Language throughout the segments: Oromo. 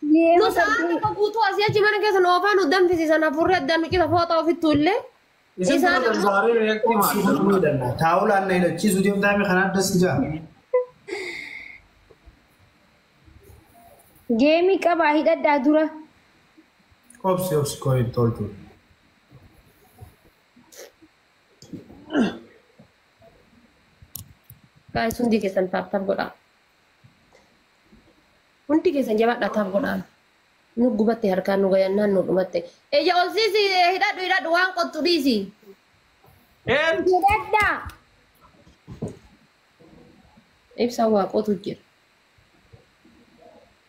نص قوتو أسيا جمانة كيسان أوفان ودم في سيسان أفوري الدم كده فوطة في التولة إسان تنزاري ريكتي ما تاول أنا إلى تشيزو ديم دامي خنات دسجا جيمي كباهي دا دورا أوبس كوين تولتو كاي سندي كيسان تاب غدا unti kesan jabat datang kodan nugu batte harkan nuga yanna nugu batte eja olsisi hidadu wang koturisi hidadda ibsa wa kotujir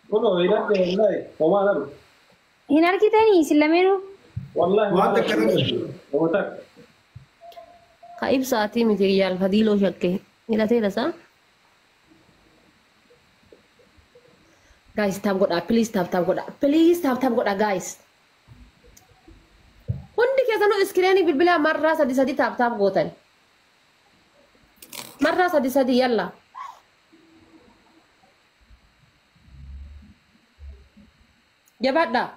Kono hidadda wallahi wama lam hinar kitani islamenu wallahi ما تكلم ومتك ka ibsa ati material fadilo shakke ila tera sa guys tap goda please tap goda guys hundi kesano iskireni bilbila marra sadi tap gotan marra sadi yalla jabada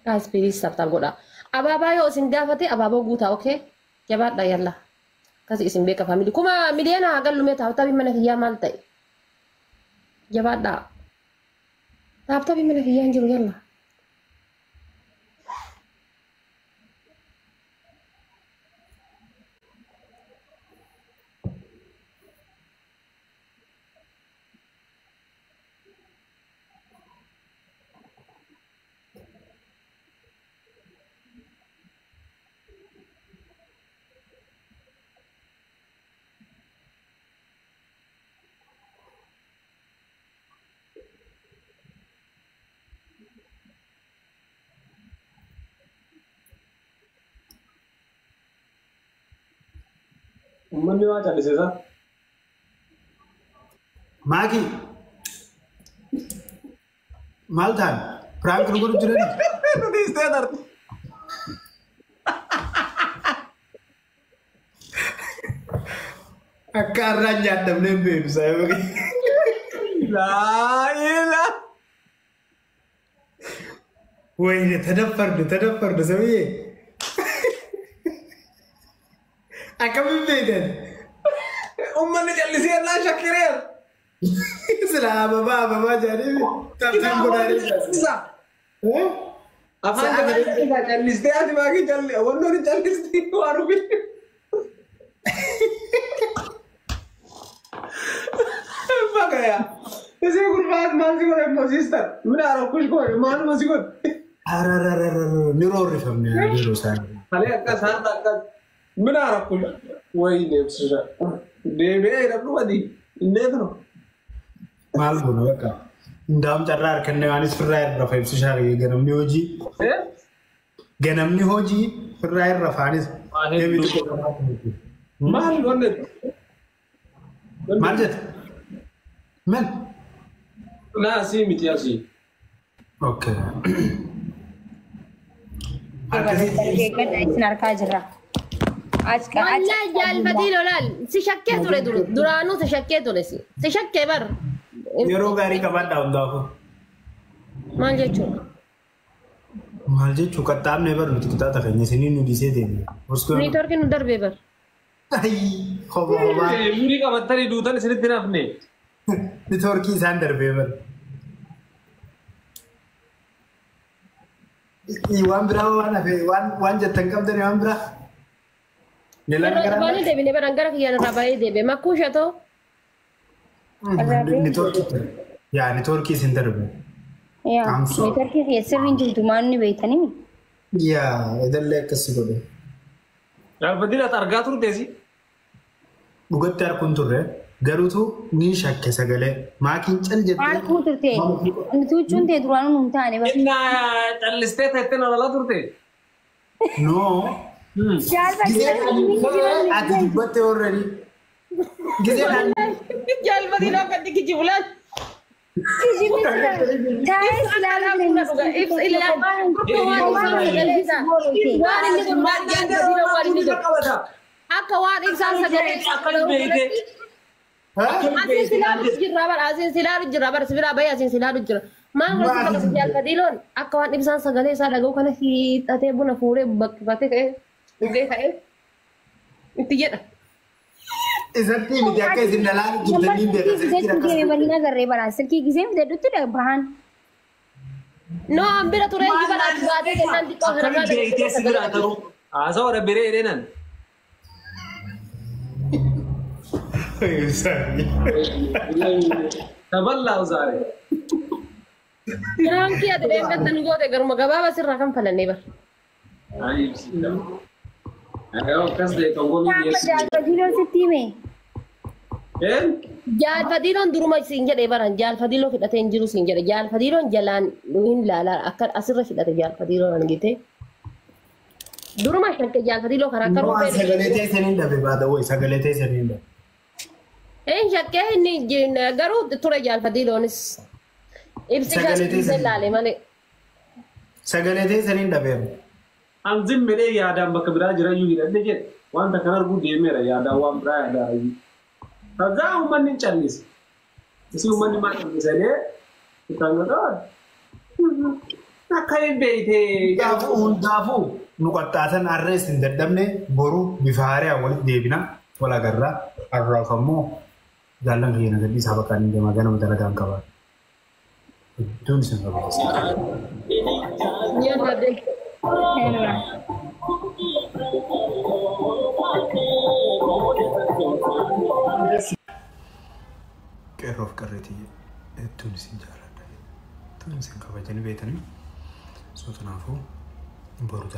guys please tap goda ababa yo singafati ababo guta okay jabada yalla kasi isin beka family kuma miliana gallume tap mana hiya maltai jabada tapi mana kian juru yalla. Ummanni waa callisisa. Maaki maal ta'an prank nu godhu jirani. Nuti istee darti. Akka har'aan nyaadhamnee beeku saayibaa. Laa ilaa. Wayne tadaffardu sabiyyee. Akkamiin beekan? Ummanni callisee naa shakkireera. Sila ababaa jaaniif taphtaan godhaanii. Afaan kana callistee ati baakii calli wantoonni callistee waan dhufi. Bakaya. Isee gurbaat maal si godhe immoo siistar. Mina arokkush godhe maaluma si godhe. Ni roorrifamne yeroo isaanii. Halee akka isaan takka mina arokkush wayii deebisisa. Deebi'ee dhabduu adii hin deebinu. Maal goona bakka hundaa'am carraa harkannee waanis firraa irra fayyibsishaa ganamni hojii. Ganamni hojii firraa irra faanis. Maal wanne? Maal jette? Men? Naa asii miti asii. Okay. isin harkaa jirra. Wallah jaalbatii lolaal si shakkee ture duraanuu si shakkee ture si shakkee bar. Yeroo gaarii qabaadhaa hundaafuu. Maal jechuudha? Maal jechuun qaxxaamnee bar nuti kitaaba keenya isinii nu dhiisee deemne. Niitoorkii nu darbee bar. Kophaa. Murii qabattanii duutan isinitti nafne. Niitoorkii isaan darbee bar. Waan biraa waan hafee waan jettan qabdanii waan biraa. Baay'ee deebine baran gara kiyyaan irraa baay'ee deebi'e makkuu shatoo. Niitoorkii isin darbe. Niitoorkii sirriin jirtu maal ni beektanii? Idallee akkasii godhe. Jaalbatiin ati argaa turteesi? Dhugatti arguun turre garuutu ni shakke sagalee maakiin cal jettee. Arguu turte tuuchuun tee duraan nu hin taane. Innaa callistee teettee nalala turte? No. Ati dubbatte already. Jaalbatiin akka dhikichi bulaan. Akka waan ibsaan sagalee asin silaalu jirra bar sibira bayi asin silaalu jira ما قلت لك جال فديلون أكوان إبسان سجلي سادا جو كنا في تتبون فوري باتك إيه وجه إيه أنت جد إذا تيجي بدي أكيد إن لا جبتني بدي Sirkii bal'ina garree bara sirkii gisee midhaadhutti dhaabbahan. no ambira ture juga la baate kennan di kohara Akkami beektee si bira ta'u haasawaa wara biree jedhenan. Taballaa usaare. Ranki ada yang kata nugote garuma gababa sirra kan falanne bar Ayi bismillah. Ayo kas de tongol ni yes. Jaalfadiloo sitti hime. Jal fadilon duruma sin jedhe baran jal fadilo fidate hin jiru sin jedhe jal fadilon jalan hin lala akka asirra fidate jal fadilon angite duruma shakke jal fadilo kara karo No, sagaletee saniin dhabe baata woy sagaletee saniin dhabe. shakke inni garu ture jal fadilonis ibsi gaasi lale male Sagaletee saniin dhabe. Anzin mere yaadaan bakka biraa jira iyyuu hidhadhe jedhe wanta kan arguu deemeera yaadaan waan biraa yaadaa iyyuu. Kagaa uummanni hin callise. Isi uummanni maal callisanii kan godhan. Akka hin beektee. Hundaafuu nu qaxxaasan harrees hin dadhabne boru bifa haaraan walitti deebina wal agarra har'aaf ammoo jaallan keenya gadii isaa bakka inni deemaa ganama dalagaan qaba. Iddoon isin qabaasa. nyanda de Qeerroof qarreetii iddoon isin jaalladha. Iddoon isin kabajanii beekanii soo kanaafuu boru